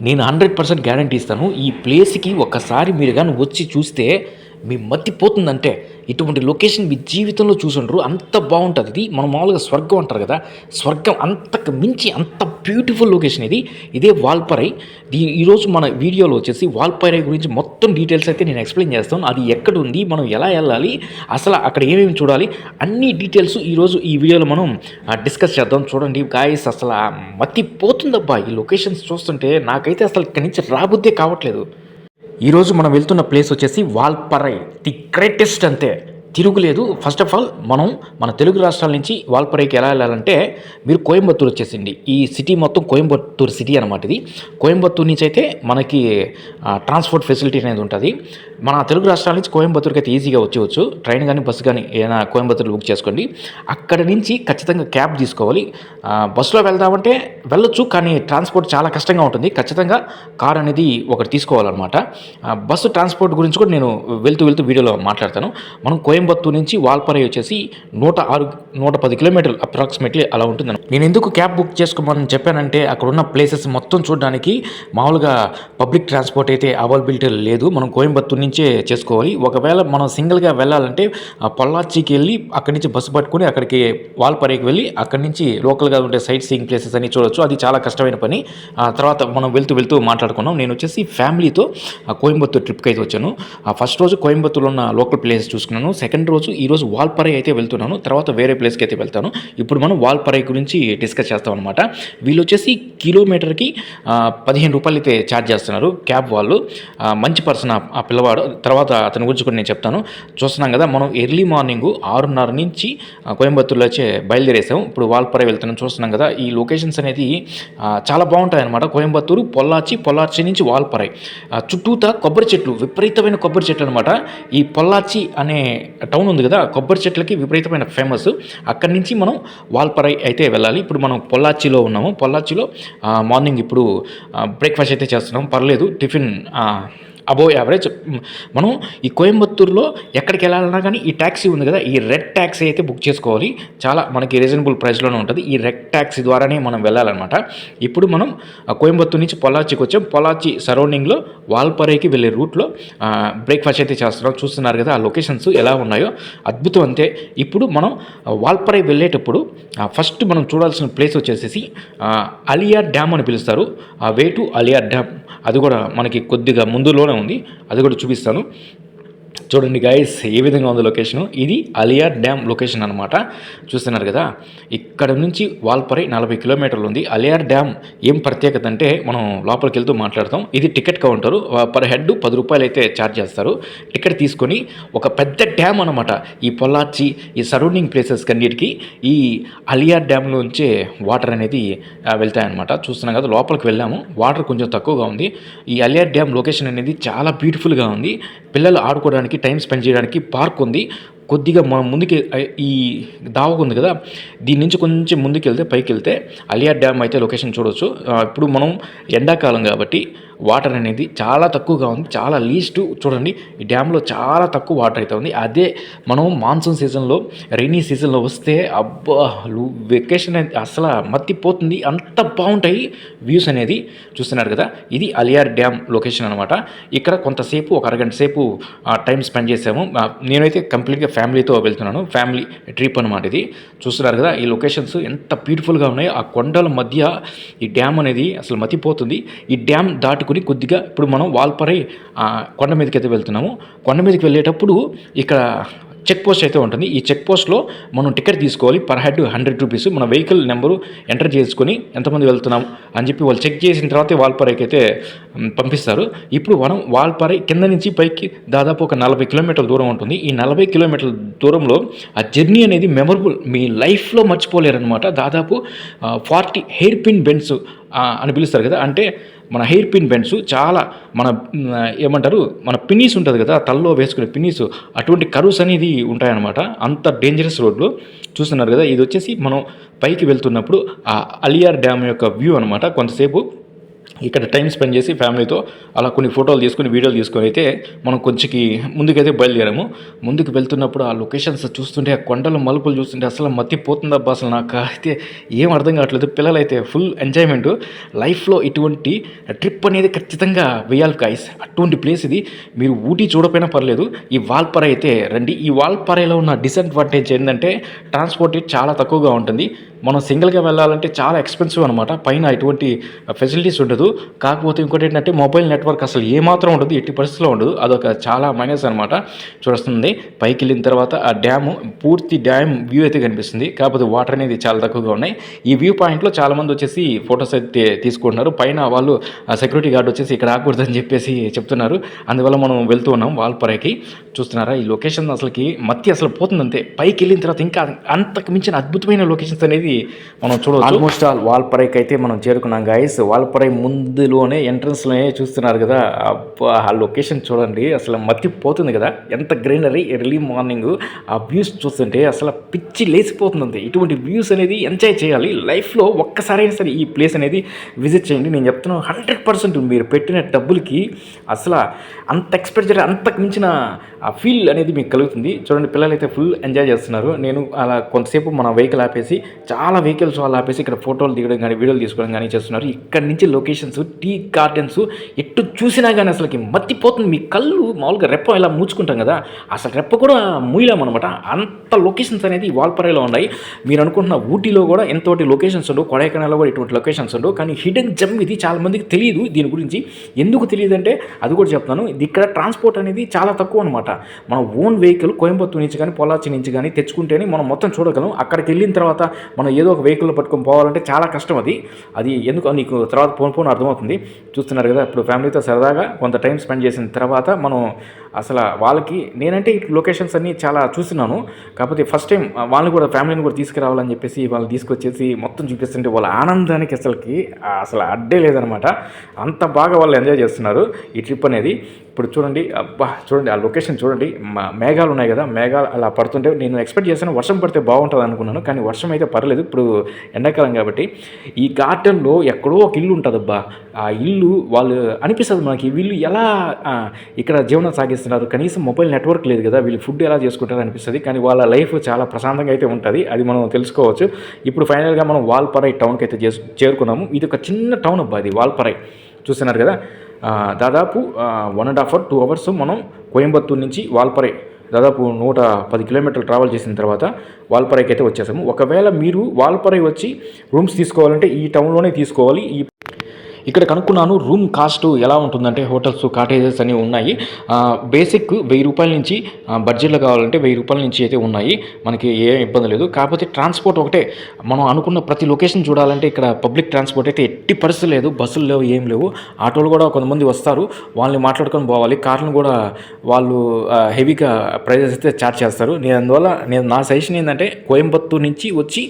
నేను 100% గ్యారంటీ ఇస్తాను. ఈ ప్లేస్‌కి ఒక్కసారి మీరు గాని వచ్చి చూస్తే మీ మతిపోతుందంటే, ఇటువంటి లొకేషన్ మీ జీవితంలో చూసుండరు. అంత బావుంటది ఇది. మనం మామూలుగా స్వర్గం అంటారు గదా! స్వర్గం అంతకు మించి అంత బ్యూటిఫుల్ లొకేషన్ ఇది. ఇదే వాల్పరై. ఈరోజు మన వీడియోలో వచ్చేసి వాల్పరై గురించి మొత్తం డీటెయిల్స్ అయితే నేను ఎక్స్‌ప్లెయిన్ చేస్తాను. అది ఎక్కడుంది? మనం ఎలా ఎళ్ళాలి? అసల అక్కడ ఏమేమి చూడాలి? అన్ని డీటెయిల్స్ ఈరోజు ఈ వీడియోలో మనం డిస్కస్ చేద్దాం. చూడండి గాయ్స్, అసల మతిపోతుందబ్బా! ఈ లొకేషన్స్ చూస్తుంటే నాకైతే అసలు ఇక్కడి నుంచి రాబుద్దే కావట్లేదు. ఈరోజు మనం వెళ్తున్న ప్లేస్ వచ్చేసి వాల్పరై, ది గ్రేటెస్ట్ అంతే, తిరుగులేదు. ఫస్ట్ ఆఫ్ ఆల్ మనం మన తెలుగు రాష్ట్రాల నుంచి వాల్పరైకి ఎలా వెళ్ళాలంటే, మీరు కోయంబత్తూరు వచ్చేసింది. ఈ సిటీ మొత్తం కోయంబత్తూరు సిటీ అనమాట ఇది. కోయంబత్తూరు నుంచి అయితే మనకి ట్రాన్స్పోర్ట్ ఫెసిలిటీ అనేది ఉంటుంది. మన తెలుగు రాష్ట్రాల నుంచి కోయంబత్తూరుకి అయితే ఈజీగా వచ్చేవచ్చు. ట్రైన్ కానీ బస్సు కానీ ఏదైనా కోయంబత్తూరు బుక్ చేసుకోండి. అక్కడ నుంచి ఖచ్చితంగా క్యాబ్ తీసుకోవాలి. బస్సులో వెళ్దామంటే వెళ్ళొచ్చు, కానీ ట్రాన్స్పోర్ట్ చాలా కష్టంగా ఉంటుంది. ఖచ్చితంగా కార్ అనేది ఒకటి తీసుకోవాలన్నమాట. బస్సు ట్రాన్స్పోర్ట్ గురించి కూడా నేను వెళ్తూ వీడియోలో మాట్లాడతాను. మనం కోయంబత్తూరు నుంచి వాల్పరై వచ్చేసి 110 కిలోమీటర్లు అప్రాక్సిమేట్లీ అలా ఉంటుంది. నేను ఎందుకు క్యాబ్ బుక్ చేసుకోమని చెప్పానంటే, అక్కడ ఉన్న ప్లేసెస్ మొత్తం చూడడానికి మామూలుగా పబ్లిక్ ట్రాన్స్పోర్ట్ అయితే అవైలబిలిటీ లేదు. మనం కోయంబత్తూరు నుంచే చేసుకోవాలి. ఒకవేళ మనం సింగిల్గా వెళ్ళాలంటే పొల్లాచ్చికి వెళ్ళి అక్కడి నుంచి బస్సు పట్టుకొని అక్కడికి వాల్పరైకి వెళ్ళి అక్కడి నుంచి లోకల్గా ఉండే సైట్ సీయింగ్ ప్లేసెస్ అని చూడొచ్చు. అది చాలా కష్టమైన పని. తర్వాత మనం వెళ్తూ మాట్లాడుకున్నాం. నేను వచ్చేసి ఫ్యామిలీతో కోయంబత్తూరు ట్రిప్కి అయితే వచ్చాను. ఫస్ట్ రోజు కోయంబత్తూరులో ఉన్న లోకల్ ప్లేసెస్ చూసుకున్నాను. సెకండ్ రోజు ఈరోజు వాల్పరై అయితే వెళ్తున్నాను. తర్వాత వేరే ప్లేస్కి అయితే వెళ్తాను. ఇప్పుడు మనం వాల్పరై గురించి డిస్కస్ చేస్తాం అనమాట. వీళ్ళు వచ్చేసి కిలోమీటర్కి 15 రూపాయలు అయితే ఛార్జ్ చేస్తున్నారు క్యాబ్ వాళ్ళు. మంచి పర్సన్ ఆ పిల్లవాడు. తర్వాత అతని గురించి కూడా నేను చెప్తాను. చూస్తున్నాం కదా, మనం ఎర్లీ మార్నింగ్ 6:30 నుంచి కోయంబత్తూరులో వచ్చే బయలుదేరేసాం. ఇప్పుడు వాల్పరై వెళ్తున్నాం. చూస్తున్నాం కదా, ఈ లొకేషన్స్ అనేది చాలా బాగుంటాయి అనమాట. కోయంబత్తూరు, పొల్లాచి నుంచి వాల్పరై చుట్టూతా కొబ్బరి చెట్లు, విపరీతమైన కొబ్బరి చెట్లు అనమాట. ఈ పొల్లాచి అనే టౌన్ ఉంది కదా, కొబ్బరి చెట్లకి విపరీతమైన ఫేమస్. అక్కడి నుంచి మనం వాల్పరై అయితే వెళ్ళాలి. ఇప్పుడు మనం పొల్లాచిలో ఉన్నాము. పొల్లాచిలో మార్నింగ్ ఇప్పుడు బ్రేక్ఫాస్ట్ అయితే చేస్తున్నాం. పర్లేదు, టిఫిన్ అబోవ్ యావరేజ్. మనం ఈ కోయంబత్తూరులో ఎక్కడికి వెళ్ళాలన్నా కానీ ఈ ట్యాక్సీ ఉంది కదా, ఈ రెడ్ ట్యాక్సీ అయితే బుక్ చేసుకోవాలి. చాలా మనకి రీజనబుల్ ప్రైస్లోనే ఉంటుంది. ఈ రెడ్ ట్యాక్సీ ద్వారానే మనం వెళ్ళాలన్నమాట. ఇప్పుడు మనం కోయంబత్తూరు నుంచి పొల్లాచికి వచ్చాం. పొల్లాచి సరౌండింగ్లో వాల్పరైకి వెళ్ళే రూట్లో బ్రేక్ఫాస్ట్ అయితే చేస్తున్నాం. చూస్తున్నారు కదా ఆ లొకేషన్స్ ఎలా ఉన్నాయో, అద్భుతం అంతే. ఇప్పుడు మనం వాల్పరై వెళ్ళేటప్పుడు ఫస్ట్ మనం చూడాల్సిన ప్లేస్ వచ్చేసి అలియార్ డ్యామ్ అని పిలుస్తారు. వే టు అలియార్ డ్యామ్, అది కూడా మనకి కొద్దిగా ముందులోనే ఉంది. అది కూడా చూపిస్తాను. చూడండి గైస్, ఏ విధంగా ఉంది లొకేషను. ఇది అలియార్ డ్యామ్ లొకేషన్ అనమాట. చూస్తున్నారు కదా, ఇక్కడ నుంచి వాల్పరై 40 కిలోమీటర్లు ఉంది. అలియార్ డ్యామ్ ఏం ప్రత్యేకత అంటే, మనం లోపలికి వెళ్తూ మాట్లాడతాం. ఇది టికెట్ కౌంటరు. పర్ హెడ్ 10 రూపాయలు అయితే ఛార్జ్ చేస్తారు. టికెట్ తీసుకొని ఒక పెద్ద డ్యామ్ అనమాట. ఈ పొల్లాచి, ఈ సరౌండింగ్ ప్లేసెస్ కన్నిటికి ఈ అలియార్ డ్యామ్లోంచే వాటర్ అనేది వెళ్తాయన్నమాట. చూస్తున్నాం కదా, లోపలికి వెళ్ళాము. వాటర్ కొంచెం తక్కువగా ఉంది. ఈ అలియార్ డ్యామ్ లొకేషన్ అనేది చాలా బ్యూటిఫుల్గా ఉంది. పిల్లలు ఆడుకోవడానికి, టైం స్పెండ్ చేయడానికి పార్క్ ఉంది. కొద్దిగా మనం ముందుకి ఈ దావకు ఉంది కదా, దీని నుంచి కొంచెం ముందుకు వెళ్తే, పైకి వెళ్తే అలియార్ డ్యామ్ అయితే లొకేషన్ చూడవచ్చు. ఇప్పుడు మనం ఎండాకాలం కాబట్టి వాటర్ అనేది చాలా తక్కువగా ఉంది. చాలా లీస్ట్. చూడండి, ఈ డ్యామ్లో చాలా తక్కువ వాటర్ అయితే ఉంది. అదే మనం మాన్సూన్ సీజన్లో, రైనీ సీజన్లో వస్తే అబ్బా, వెకేషన్ అసలు మత్తిపోతుంది. అంత బాగుంటాయి వ్యూస్ అనేది. చూస్తున్నారు కదా, ఇది అలియార్ డ్యామ్ లొకేషన్ అనమాట. ఇక్కడ కొంతసేపు, ఒక అరగంట సేపు టైం స్పెండ్ చేసాము. నేనైతే కంప్లీట్గా ఫ్యామిలీతో వెళ్తున్నాను. ఫ్యామిలీ ట్రిప్ అనమాట ఇది. చూస్తున్నారు కదా, ఈ లొకేషన్స్ ఎంత బ్యూటిఫుల్గా ఉన్నాయి. ఆ కొండల మధ్య ఈ డ్యామ్ అనేది అసలు మతిపోతుంది. ఈ డ్యామ్ దాటుకుని కొద్దిగా ఇప్పుడు మనం వాల్పరై కొండ మీదకి అయితే వెళ్తున్నాము. కొండ మీదకి వెళ్ళేటప్పుడు ఇక్కడ చెక్ పోస్ట్ అయితే ఉంటుంది. ఈ చెక్ పోస్ట్లో మనం టికెట్ తీసుకోవాలి. Per head 100 rupees. మన వెహికల్ నెంబరు ఎంటర్ చేసుకొని ఎంతమంది వెళ్తున్నాం అని చెప్పి వాళ్ళు చెక్ చేసిన తర్వాతే వాల్పరైకి అయితే పంపిస్తారు. ఇప్పుడు మనం వాల్పరై కింద నుంచి పైకి దాదాపు ఒక 40 కిలోమీటర్ల దూరం ఉంటుంది. ఈ 40 కిలోమీటర్ల దూరంలో ఆ జర్నీ అనేది మెమరబుల్, మీ లైఫ్లో మర్చిపోలేరనమాట. దాదాపు 40 హెయిర్ పిన్ బెండ్స్ అని పిలుస్తారు కదా, అంటే మన హెయిర్ పిన్ బెండ్స్ చాలా, మన ఏమంటారు, మన పిన్నీస్ ఉంటుంది కదా, తల్లో వేసుకునే పిన్నీస్, అటువంటి కరువుస్ అనేది ఉంటాయన్నమాట. అంత డేంజరస్ రోడ్లు. చూస్తున్నారు కదా, ఇది వచ్చేసి మనం పైకి వెళ్తున్నప్పుడు ఆ అలియార్ డ్యామ్ యొక్క వ్యూ అనమాట. కొంతసేపు ఇక్కడ టైం స్పెండ్ చేసి ఫ్యామిలీతో అలా కొన్ని ఫోటోలు తీసుకొని వీడియోలు తీసుకొని అయితే మనం కొంచెంకి ముందుకైతే బయలుదేరాము. ముందుకు వెళ్తున్నప్పుడు ఆ లొకేషన్స్ చూస్తుంటే, ఆ కొండల మలుపులు చూస్తుంటే అసలు మతిపోతుందబ్బా. అసలు నాకు అయితే ఏం అర్థం కావట్లేదు. పిల్లలైతే ఫుల్ ఎంజాయ్మెంట్. లైఫ్లో ఇటువంటి ట్రిప్ అనేది ఖచ్చితంగా వేయాలి గాయ్స్. అటువంటి ప్లేస్ ఇది. మీరు ఊటీ చూడకపోయినా పర్లేదు, ఈ వాల్పార అయితే రండి. ఈ వాల్పారలో ఉన్న డిసడ్వాంటేజ్ ఏంటంటే ట్రాన్స్పోర్ట్ చాలా తక్కువగా ఉంటుంది. మనం సింగిల్గా వెళ్ళాలంటే చాలా ఎక్స్పెన్సివ్ అనమాట. పైన ఎటువంటి ఫెసిలిటీస్ ఉండదు. కాకపోతే ఇంకోటి ఏంటంటే మొబైల్ నెట్వర్క్ అసలు ఏమాత్రం ఉండదు, ఎట్టి పరిస్థితిలో ఉండదు. అదొక చాలా మైనస్ అనమాట. చూస్తుంది పైకి వెళ్ళిన తర్వాత ఆ డ్యాము, పూర్తి డ్యామ్ వ్యూ అయితే కనిపిస్తుంది. కాకపోతే వాటర్ అనేది చాలా తక్కువగా ఉన్నాయి. ఈ వ్యూ పాయింట్లో చాలామంది వచ్చేసి ఫొటోస్ అయితే తీసుకుంటున్నారు. పైన వాళ్ళు సెక్యూరిటీ గార్డ్ వచ్చేసి ఇక్కడ ఆకూడదని చెప్పేసి చెప్తున్నారు. అందువల్ల మనం వెళ్తూ ఉన్నాం వాల్పారకి. చూస్తున్నారా ఈ లొకేషన్, అసలుకి మత్తి అసలు పోతుంది అంతే. పైకి వెళ్ళిన తర్వాత ఇంకా అంతకు మించిన అద్భుతమైన లొకేషన్స్ అనేది మనం చూడవచ్చు. ఆల్మోస్ట్ ఆల్ వాల్పారైకి అయితే మనం చేరుకున్నాం గాయస్. వాల్పారై ముందులోనే ఎంట్రన్స్లోనే చూస్తున్నారు కదా, ఆ లొకేషన్ చూడండి, అసలు మత్తిపోతుంది కదా. ఎంత గ్రీనరీ, ఎర్లీ మార్నింగ్ ఆ వ్యూస్ చూస్తుంటే అసలు పిచ్చి లేచిపోతుంది. ఇటువంటి వ్యూస్ అనేది ఎంజాయ్ చేయాలి లైఫ్లో. ఒక్కసారైనా సరే ఈ ప్లేస్ అనేది విజిట్ చేయండి. నేను చెప్తున్నాను 100% మీరు పెట్టిన డబ్బులకి అసలు అంత ఎక్స్పెక్ట్ అంతకు మించిన ఆ ఫీల్ అనేది మీకు కలుగుతుంది. చూడండి పిల్లలు అయితే ఫుల్ ఎంజాయ్ చేస్తున్నారు. నేను అలా కొంతసేపు మన వెహికల్ ఆపేసి, చాలా వెహికల్స్ వాళ్ళు ఆపేసి ఇక్కడ ఫోటోలు దిగడం కానీ వీడియోలు తీసుకోవడం కానీ చేస్తున్నారు. ఇక్కడ నుంచి లొకేషన్స్, టీ గార్డెన్స్ ఎటు చూసినా కానీ అసలుకి మత్తిపోతుంది. మీ కళ్ళు మామూలుగా రెప్ప ఇలా మూచుకుంటాం కదా, అసలు రెప్ప కూడా మూయలేమన్నమాట. అంత లొకేషన్స్ అనేది వాల్పారైలో ఉన్నాయి. మీరు అనుకుంటున్న ఊటీలో కూడా ఎంతోటి లొకేషన్స్ ఉండవు, కొడైకెనాల్లో కూడా ఇటువంటి లొకేషన్స్ ఉండవు. కానీ హిడెన్ జమ్ ఇది. చాలామందికి తెలియదు దీని గురించి. ఎందుకు తెలియదు అంటే అది కూడా చెప్తాను. ఇక్కడ ట్రాన్స్పోర్ట్ అనేది చాలా తక్కువ అనమాట. మన ఓన్ వెహికల్ కోయంబత్తూరు నుంచి కానీ పొల్లాచి నుంచి కానీ తెచ్చుకుంటేనే మనం మొత్తం చూడగలం. అక్కడికి వెళ్ళిన తర్వాత మనం ఏదో ఒక వెహికల్లో పట్టుకొని పోవాలంటే చాలా కష్టం. అది ఎందుకు నీకు తర్వాత పోను అర్థమవుతుంది. చూస్తున్నారు కదా, ఇప్పుడు ఫ్యామిలీతో సరదాగా కొంత టైం స్పెండ్ చేసిన తర్వాత మనం అసలు వాళ్ళకి, నేనంటే ఈ లొకేషన్స్ అన్నీ చాలా చూస్తున్నాను. కాకపోతే ఫస్ట్ టైం వాళ్ళని కూడా, ఫ్యామిలీని కూడా తీసుకురావాలని చెప్పేసి వాళ్ళని తీసుకొచ్చేసి మొత్తం చూపిస్తుంటే వాళ్ళ ఆనందానికి అసలు అడ్డే లేదనమాట. అంత బాగా వాళ్ళు ఎంజాయ్ చేస్తున్నారు ఈ ట్రిప్ అనేది. ఇప్పుడు చూడండి, అబ్బా చూడండి ఆ లొకేషన్ చూడండి. మేఘాలు ఉన్నాయి కదా, మేఘాలు అలా పడుతుంటే నేను ఎక్స్పెక్ట్ చేశాను వర్షం పడితే బాగుంటుంది అనుకున్నాను. కానీ వర్షం అయితే పర్లేదు, ఇప్పుడు ఎండాకాలం కాబట్టి. ఈ గార్డెన్లో ఎక్కడో ఒక ఇల్లు ఉంటుందబ్బా. ఆ ఇల్లు వాళ్ళు అనిపిస్తుంది మనకి, వీళ్ళు ఎలా ఇక్కడ జీవనం సాగిస్తున్నారు, కనీసం మొబైల్ నెట్వర్క్ లేదు కదా, వీళ్ళు ఫుడ్ ఎలా చేసుకుంటారు అనిపిస్తుంది. కానీ వాళ్ళ లైఫ్ చాలా ప్రశాంతంగా అయితే ఉంటుంది. అది మనం తెలుసుకోవచ్చు. ఇప్పుడు ఫైనల్గా మనం వాల్పారై టౌన్కి అయితే చేరుకున్నాము. ఇది ఒక చిన్న టౌన్ అబ్బా, ఇది వాల్పారై. చూస్తున్నారు కదా, దాదాపు 1.5 or 2 hours మనం కోయంబత్తూరు నుంచి వాల్పారై దాదాపు 110 కిలోమీటర్లు ట్రావెల్ చేసిన తర్వాత వాల్పారైకి అయితే వచ్చేసాము. ఒకవేళ మీరు వాల్పారై వచ్చి రూమ్స్ తీసుకోవాలంటే ఈ టౌన్లోనే తీసుకోవాలి. ఇక్కడ కనుక్కున్నాను రూమ్ కాస్ట్ ఎలా ఉంటుందంటే, హోటల్స్, కాటేజెస్ అన్నీ ఉన్నాయి. బేసిక్ 1000 రూపాయల నుంచి, బడ్జెట్లో కావాలంటే 1000 రూపాయల నుంచి అయితే ఉన్నాయి. మనకి ఏ ఇబ్బంది లేదు. కాకపోతే ట్రాన్స్పోర్ట్ ఒకటే, మనం అనుకున్న ప్రతి లొకేషన్ చూడాలంటే ఇక్కడ పబ్లిక్ ట్రాన్స్పోర్ట్ అయితే ఎట్టి పరిస్థితి లేదు. బస్సులు లేవు, ఏం లేవు. ఆటోలు కూడా కొంతమంది వస్తారు, వాళ్ళని మాట్లాడుకొని పోవాలి. కార్లను కూడా వాళ్ళు హెవీగా ప్రైజెస్ అయితే ఛార్జ్ చేస్తారు. అందువల్ల నా సజెషన్ ఏంటంటే కోయంబత్తూరు నుంచి వచ్చి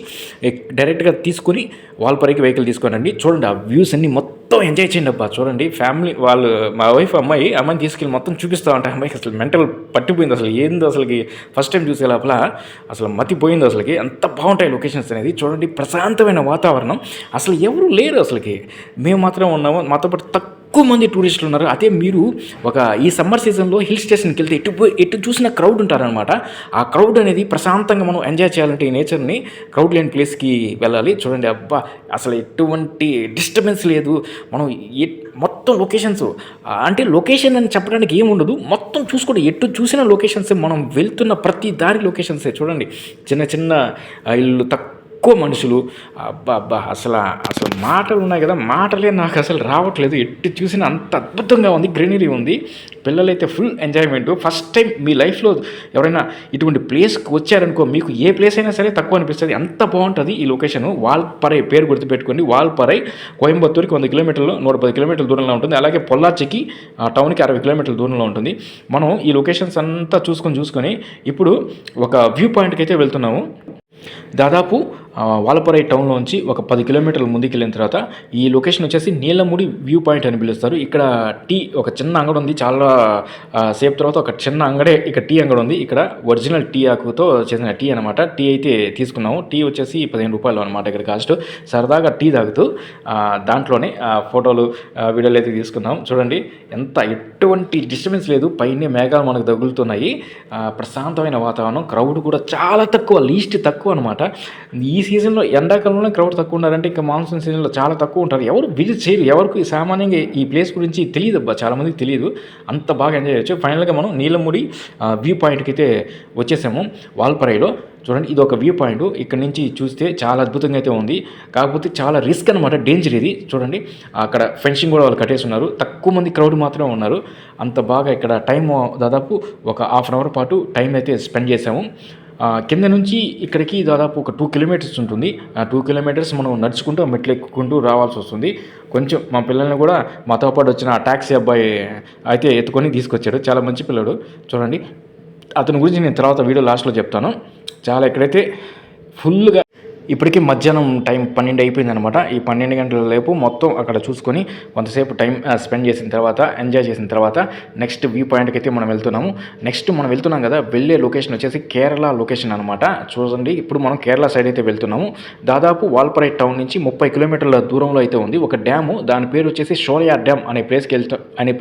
డైరెక్ట్గా తీసుకుని వాల్పారైకి వెహికల్ తీసుకోనండి. చూడండి ఆ వ్యూస్ అన్నీ మొత్తం ఎంజాయ్ చేయండి అబ్బా. చూడండి ఫ్యామిలీ వాళ్ళు, మా వైఫ్ అమ్మాయిని తీసుకెళ్ళి మొత్తం చూపిస్తూ ఉంటాయి. అమ్మాయికి అసలు మెంటల్ పట్టిపోయింది. అసలు ఏందో అసలుకి ఫస్ట్ టైం చూసే లోపల అసలు మతిపోయింది. అసలుకి అంత బాగుంటాయి లొకేషన్స్ అనేది. చూడండి ప్రశాంతమైన వాతావరణం, అసలు ఎవరు లేరు అసలుకి. మేము మాత్రం ఉన్నాము, మాతో పాటు ఎక్కువ మంది టూరిస్టులు ఉన్నారు. అదే మీరు ఈ సమ్మర్ సీజన్లో హిల్ స్టేషన్కి వెళ్తే ఎటు చూసిన క్రౌడ్ ఉంటారనమాట. ఆ క్రౌడ్ అనేది ప్రశాంతంగా మనం ఎంజాయ్ చేయాలంటే ఈ నేచర్ని, క్రౌడ్ లేని ప్లేస్కి వెళ్ళాలి. చూడండి అబ్బా, అసలు ఎటువంటి డిస్టర్బెన్స్ లేదు. మనం మొత్తం లొకేషన్స్ అంటే లొకేషన్ అని చెప్పడానికి ఏముండదు, మొత్తం చూసుకోండి. ఎటు చూసిన లొకేషన్స్, మనం వెళ్తున్న ప్రతి దారి లొకేషన్సే. చూడండి చిన్న చిన్న ఇల్లు, ఎక్కువ మనుషులు, అబ్బా అసలు మాటలు ఉన్నాయి కదా, మాటలే నాకు అసలు రావట్లేదు. ఎట్టి చూసినా అంత అద్భుతంగా ఉంది, గ్రీనరీ ఉంది. పిల్లలైతే ఫుల్ ఎంజాయ్మెంట్. ఫస్ట్ టైం మీ లైఫ్లో ఎవరైనా ఇటువంటి ప్లేస్కి వచ్చారనుకో, మీకు ఏ ప్లేస్ అయినా సరే తక్కువ అనిపిస్తుంది, అంత బాగుంటుంది ఈ లొకేషన్. వాల్పారై పేరు గుర్తుపెట్టుకోండి. వాల్పారై కోయంబత్తూరుకి 100 కిలోమీటర్లు, 110 కిలోమీటర్ల దూరంలో ఉంటుంది. అలాగే పొల్లాచికి టౌన్కి 60 కిలోమీటర్ల దూరంలో ఉంటుంది. మనం ఈ లొకేషన్స్ అంతా చూసుకొని ఇప్పుడు ఒక వ్యూ పాయింట్కి అయితే వెళ్తున్నాము. దాదాపు వాలపరై టౌన్లోంచి ఒక 10 కిలోమీటర్ల ముందుకు వెళ్ళిన తర్వాత ఈ లొకేషన్ వచ్చేసి నీలముడి వ్యూ పాయింట్ అని పిలుస్తారు. ఇక్కడ ఒక చిన్న అంగడి ఉంది. చాలా సేపు తర్వాత ఒక చిన్న అంగడే ఇక్కడ టీ అంగడి ఉంది. ఇక్కడ ఒరిజినల్ టీ ఆకుతో చేసిన టీ అనమాట. టీ అయితే తీసుకున్నాము. టీ వచ్చేసి 15 రూపాయలు అనమాట ఇక్కడ కాస్ట్. సరదాగా టీ తాగుతూ దాంట్లోనే ఫోటోలు వీడియోలు అయితే తీసుకున్నాం. చూడండి ఎటువంటి డిస్టర్బెన్స్ లేదు. పైనే మేఘాలు మనకు తగులుతున్నాయి. ప్రశాంతమైన వాతావరణం. క్రౌడ్ కూడా చాలా తక్కువ, లీస్ట్ తక్కువ అనమాట. ఈ సీజన్లో ఎండాకాలంలో క్రౌడ్ తక్కువ ఉన్నారంటే ఇంకా మాన్సూన్ సీజన్లో చాలా తక్కువ ఉంటారు. ఎవరు విజిట్ చేయరు. ఎవరికి సామాన్యంగా ఈ ప్లేస్ గురించి తెలియదు అబ్బా, చాలామందికి తెలియదు. అంత బాగా ఎంజాయ్ చేయొచ్చు. ఫైనల్గా మనం నీలముడి వ్యూ పాయింట్కి అయితే వచ్చేసాము వాల్పరైలో. చూడండి ఇది ఒక వ్యూ పాయింట్. ఇక్కడ నుంచి చూస్తే చాలా అద్భుతంగా అయితే ఉంది. కాకపోతే చాలా రిస్క్ అనమాట, డేంజర్ ఇది. చూడండి అక్కడ ఫెన్సింగ్ కూడా వాళ్ళు కట్టేసి ఉన్నారు. తక్కువ మంది క్రౌడ్ మాత్రమే ఉన్నారు. అంత బాగా ఇక్కడ టైం దాదాపు ఒక హాఫ్ అన్ అవర్ పాటు టైం అయితే స్పెండ్ చేసాము. కింద నుంచి ఇక్కడికి దాదాపు ఒక 2 కిలోమీటర్స్ ఉంటుంది. ఆ 2 కిలోమీటర్స్ మనం నడుచుకుంటూ మెట్లు ఎక్కుకుంటూ రావాల్సి వస్తుంది. కొంచెం మా పిల్లల్ని కూడా మాతో పాటు వచ్చిన ఆ ట్యాక్సీ అబ్బాయి అయితే ఎత్తుకొని తీసుకొచ్చాడు. చాలా మంచి పిల్లడు. చూడండి అతని గురించి నేను తర్వాత వీడియో లాస్ట్లో చెప్తాను. చాలా ఇక్కడైతే ఫుల్గా ఇప్పటికీ మధ్యాహ్నం టైం 12 అయిపోయిందనమాట. ఈ 12 గంటల లేపు మొత్తం అక్కడ చూసుకొని కొంతసేపు టైం స్పెండ్ చేసిన తర్వాత, ఎంజాయ్ చేసిన తర్వాత నెక్స్ట్ వ్యూ పాయింట్కి అయితే మనం వెళ్తున్నాము. నెక్స్ట్ మనం వెళ్తున్నాం కదా, వెళ్ళే లొకేషన్ వచ్చేసి కేరళ లొకేషన్ అనమాట. చూడండి ఇప్పుడు మనం కేరళ సైడ్ అయితే వెళ్తున్నాము. దాదాపు వాల్పరై టౌన్ నుంచి 30 కిలోమీటర్ల దూరంలో అయితే ఉంది ఒక డ్యాము. దాని పేరు వచ్చేసి షోలయార్ డ్యామ్ అనే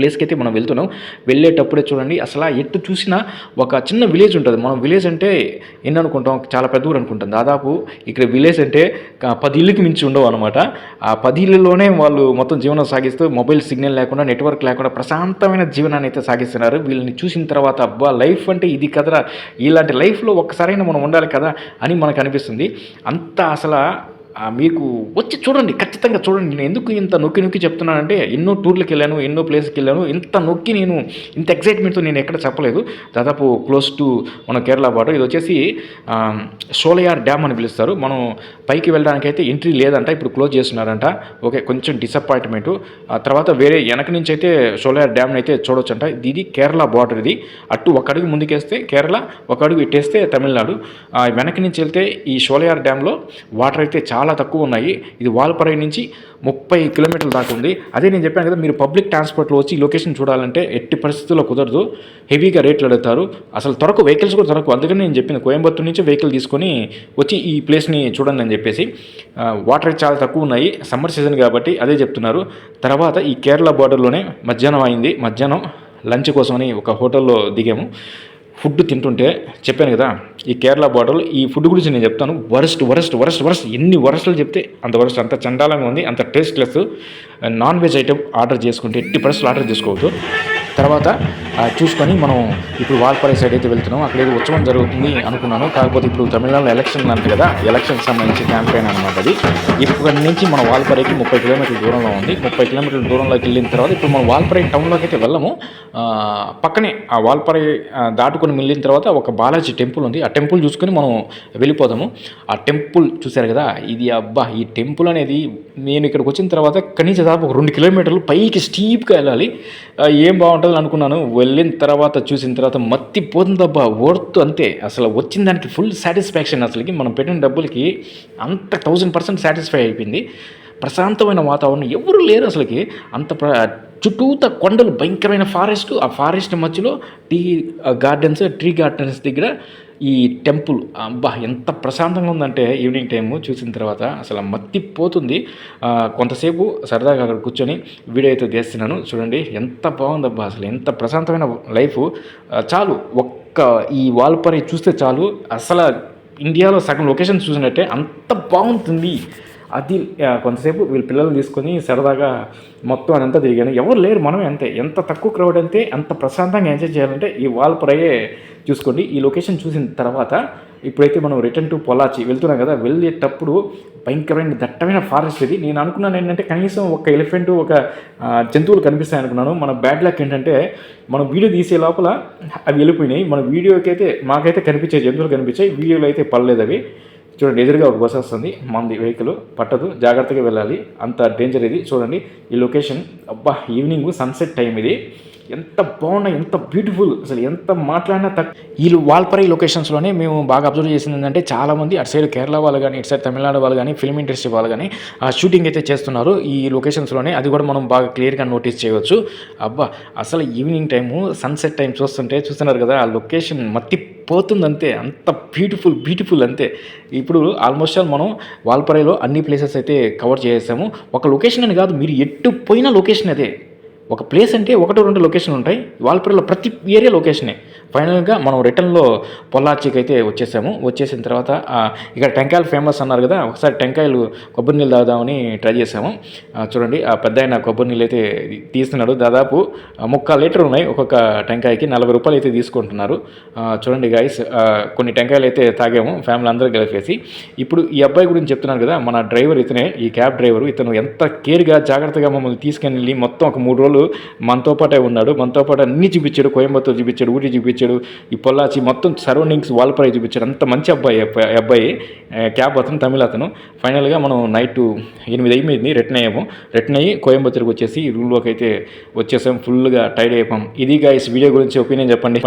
ప్లేస్కి అయితే మనం వెళ్తున్నాం. వెళ్ళేటప్పుడే చూడండి అసలు ఎటు చూసినా ఒక చిన్న విలేజ్ ఉంటుంది. మనం విలేజ్ అంటే ఎన్ని అనుకుంటాం, చాలా పెద్ద ఊరు అనుకుంటాం. దాదాపు ఇక్కడ విలేజ్ అంటే 10 ఇళ్ళకి మించి ఉండవు అనమాట. ఆ 10 ఇళ్ళలోనే వాళ్ళు మొత్తం జీవనం సాగిస్తూ మొబైల్ సిగ్నల్ లేకుండా, నెట్వర్క్ లేకుండా ప్రశాంతమైన జీవనాన్ని అయితే సాగిస్తున్నారు. వీళ్ళని చూసిన తర్వాత అబ్బా లైఫ్ అంటే ఇది కదరా, ఇలాంటి లైఫ్లో ఒక్కసారైనా మనం ఉండాలి కదా అని మనకు అనిపిస్తుంది. అంత అసలు మీకు వచ్చి చూడండి, ఖచ్చితంగా చూడండి. నేను ఎందుకు ఇంత నొక్కి చెప్తున్నానంటే ఎన్నో టూర్లకు వెళ్ళాను, ఎన్నో ప్లేస్కి వెళ్ళాను. ఇంత నొక్కి నేను ఇంత ఎక్సైట్మెంట్తో నేను ఎక్కడ చెప్పలేదు. దాదాపు క్లోజ్ టు మన కేరళ బార్డర్. ఇది వచ్చేసి షోలయార్ డ్యామ్ అని పిలుస్తారు. మనం పైకి వెళ్ళడానికైతే ఎంట్రీ లేదంట, ఇప్పుడు క్లోజ్ చేస్తున్నారంట. ఓకే, కొంచెం డిసప్పాయింట్మెంటు. ఆ తర్వాత వేరే వెనక నుంచి అయితే షోలయార్ డ్యామ్ని అయితే చూడొచ్చంట. ఇది కేరళ బార్డర్. ఇది అటు ఒక అడుగు ముందుకేస్తే కేరళ, ఒక అడుగు ఇట్టేస్తే తమిళనాడు. వెనక నుంచి వెళ్తే ఈ షోలయార్ డ్యామ్లో వాటర్ అయితే చాలా తక్కువ ఉన్నాయి. ఇది వాల్పరై నుంచి 30 కిలోమీటర్లు దాకా ఉంది. అదే నేను చెప్పాను కదా, మీరు పబ్లిక్ ట్రాన్స్పోర్ట్లో వచ్చి లొకేషన్ చూడాలంటే ఎట్టి పరిస్థితుల్లో కుదరదు. హెవీగా రేట్లు అడుగుతారు. అసలు వెహికల్స్ కూడా దొరకవు. అందుకని నేను చెప్పింది కోయంబత్తూరు నుంచి వెహికల్ తీసుకొని వచ్చి ఈ ప్లేస్ని చూడండి అని చెప్పేసి. వాటర్ చాలా తక్కువ ఉన్నాయి, సమ్మర్ సీజన్ కాబట్టి అదే చెప్తున్నారు. తర్వాత ఈ కేరళ బార్డర్లోనే మధ్యాహ్నం అయింది. మధ్యాహ్నం లంచ్ కోసమని ఒక హోటల్లో దిగాము. ఫుడ్ తింటుంటే చెప్పాను కదా, ఈ కేరళ బార్డర్లో ఈ ఫుడ్ గురించి నేను చెప్తాను. వరస్ట్ ఎన్ని వరస్టులు చెప్తే అంత వరస్ట్, అంత చండాలంగా ఉంది, అంత tasteless. Non veg item order చేసుకుంటే ఎట్టి పరిస్థితులు ఆర్డర్ చేసుకోవద్దు. తర్వాత చూసుకొని మనం ఇప్పుడు వాల్పరై సైడ్ అయితే వెళ్తున్నాం. అక్కడ ఏదో ఉత్సవం జరుగుతుంది అనుకున్నాను. కాకపోతే ఇప్పుడు తమిళనాడులో ఎలక్షన్ అంటే కదా, ఎలక్షన్కి సంబంధించి క్యాంపెయిన్ అనమాట అది. ఇక్కడి నుంచి మన వాల్పరైకి 30 కిలోమీటర్ల దూరంలో ఉంది. 30 కిలోమీటర్ల దూరంలోకి వెళ్ళిన తర్వాత ఇప్పుడు మనం వాల్పరై టౌన్లోకి అయితే వెళ్ళము. పక్కనే ఆ వాల్పరై దాటుకొని వెళ్ళిన తర్వాత ఒక బాలాజీ టెంపుల్ ఉంది. ఆ టెంపుల్ చూసుకొని మనం వెళ్ళిపోదాము. ఆ టెంపుల్ చూశారు కదా, ఇది అబ్బా ఈ టెంపుల్ అనేది నేను ఇక్కడికి వచ్చిన తర్వాత కనీసం దాదాపు ఒక 2 కిలోమీటర్లు పైకి స్టీప్గా వెళ్ళాలి. ఏం బాగుంటుంది అనుకున్నాను. వెళ్ళిన తర్వాత చూసిన తర్వాత మత్తిపోతుందబ్బా, వర్త్ అంతే. అసలు వచ్చిన దానికి ఫుల్ సాటిస్ఫాక్షన్. అసలుకి మనం పెట్టిన డబ్బులకి అంత 1000% సాటిస్ఫై అయిపోయింది. ప్రశాంతమైన వాతావరణం, ఎవరు లేరు అసలుకి. అంత చుట్టూత కొండలు, భయంకరమైన ఫారెస్ట్. ఆ ఫారెస్ట్ మధ్యలో ట్రీ గార్డెన్స్ దగ్గర ఈ టెంపుల్. అబ్బా ఎంత ప్రశాంతంగా ఉందంటే ఈవినింగ్ టైము చూసిన తర్వాత అసలు మత్తిపోతుంది. కొంతసేపు సరదాగా అక్కడ కూర్చొని వీడియో అయితే తీస్తున్నాను. చూడండి ఎంత బాగుందబ్బా, అసలు ఎంత ప్రశాంతమైన లైఫ్. చాలు ఈ వాల్పరై చూస్తే చాలు, అసలు ఇండియాలో సగం లొకేషన్ చూసినట్టే అంత బాగుంటుంది. అది కొంతసేపు వీళ్ళ పిల్లల్ని తీసుకొని సరదాగా మొత్తం అదంతా తిరిగాను. ఎవరు లేరు, మనమే అంతే. ఎంత తక్కువ క్రౌడ్ అంతే అంత ప్రశాంతంగా ఎంజాయ్ చేయాలంటే ఈ వాల్పరైయే చూసుకోండి. ఈ లొకేషన్ చూసిన తర్వాత ఇప్పుడైతే మనం రిటర్న్ టు పొలాచి వెళ్తున్నాం కదా, వెళ్ళేటప్పుడు భయంకరమైన దట్టమైన ఫారెస్ట్ ఇది. నేను అనుకున్నాను ఏంటంటే కనీసం ఒక ఎలిఫెంట్, ఒక జంతువులు కనిపిస్తాయి అనుకున్నాను. మన బ్యాడ్ లక్ ఏంటంటే మనం వీడియో తీసే లోపల అవి వెళ్ళిపోయినాయి. మన వీడియోకి అయితే మాకైతే కనిపించాయి, జంతువులు కనిపించాయి, వీడియోలో అయితే పడలేదు అవి. చూడండి ఎదురుగా ఒక బస్సు వస్తుంది, మంది వెహికల్ పట్టదు, జాగ్రత్తగా వెళ్ళాలి, అంత డేంజర్ ఇది. చూడండి ఈ లొకేషన్, అబ్బా ఈవినింగ్ సన్సెట్ టైం ఇది, ఎంత బాగున్నాయి, ఎంత బ్యూటిఫుల్, అసలు ఎంత మాట్లాడినా వీళ్ళు వాల్పరై లొకేషన్స్లోనే మేము బాగా అబ్జర్వ్ చేసింది ఏంటంటే చాలామంది అటు సైడ్ కేరళ వాళ్ళు కానీ ఇటు సైడ్ తమిళనాడు వాళ్ళు కానీ ఫిల్మ్ ఇండస్ట్రీ వాళ్ళు కానీ షూటింగ్ అయితే చేస్తున్నారు ఈ లొకేషన్స్లోనే. అది కూడా మనం బాగా క్లియర్గా నోటీస్ చేయవచ్చు. అబ్బా అసలు ఈవినింగ్ టైము సన్సెట్ టైం చూస్తున్నారు కదా, ఆ లొకేషన్ మత్తిపోతుందంతే, అంత బ్యూటిఫుల్ అంతే. ఇప్పుడు ఆల్మోస్ట్ ఆల్ మనం వాల్పరైలో అన్ని ప్లేసెస్ అయితే కవర్ చేసాము. ఒక లొకేషన్ అని కాదు, మీరు ఎట్టు పోయిన లొకేషన్ అదే. ఒక ప్లేస్ అంటే 1-2 లొకేషన్లు ఉంటాయి, వాల్పరైలో ప్రతి ఏరియా లొకేషనే. ఫైనల్గా మనం రిటర్న్లో పొల్లాచికి అయితే వచ్చేసిన తర్వాత ఇక్కడ టెంకాయలు ఫేమస్ అన్నారు కదా, ఒకసారి టెంకాయలు కొబ్బరి నీళ్ళు తాగుదామని ట్రై చేసాము. చూడండి ఆ పెద్ద ఆయన కొబ్బరి నీళ్ళు అయితే తీస్తున్నాడు, దాదాపు 3/4 లీటర్ ఉన్నాయి ఒక్కొక్క టెంకాయకి, 40 రూపాయలు అయితే తీసుకుంటున్నారు. చూడండి గైస్, కొన్ని టెంకాయలు అయితే తాగాము ఫ్యామిలీ అందరూ కలిపేసి. ఇప్పుడు ఈ అబ్బాయి గురించి చెప్తున్నాను కదా, మన డ్రైవర్ ఇతనే, ఈ క్యాబ్ డ్రైవరు. ఇతను ఎంత కేర్గా జాగ్రత్తగా మమ్మల్ని తీసుకెళ్ళి మొత్తం ఒక 3 రోజులు మనతో పాటే ఉన్నాడు. మనతో పాటు అన్నీ చూపించాడు, కోయంబత్తూరు చూపించాడు, ఊటీ చూపించాడు, ఈ పొల్లాచి మొత్తం సరౌండింగ్స్ వాల్పరై చూపించాడు. అంత మంచి అబ్బాయి క్యాబ్ అతను, తమిళ అతను. ఫైనల్గా మనం నైట్ 8 అయిపోయింది, రిటర్న్ అయ్యి కోయంబత్తూరుకి వచ్చేసి రూమ్లోకి అయితే వచ్చేసాం. ఫుల్గా టైర్డ్ అయిపోయాం. ఇది గైస్ వీడియో గురించి ఒపీనియన్ చెప్పండి.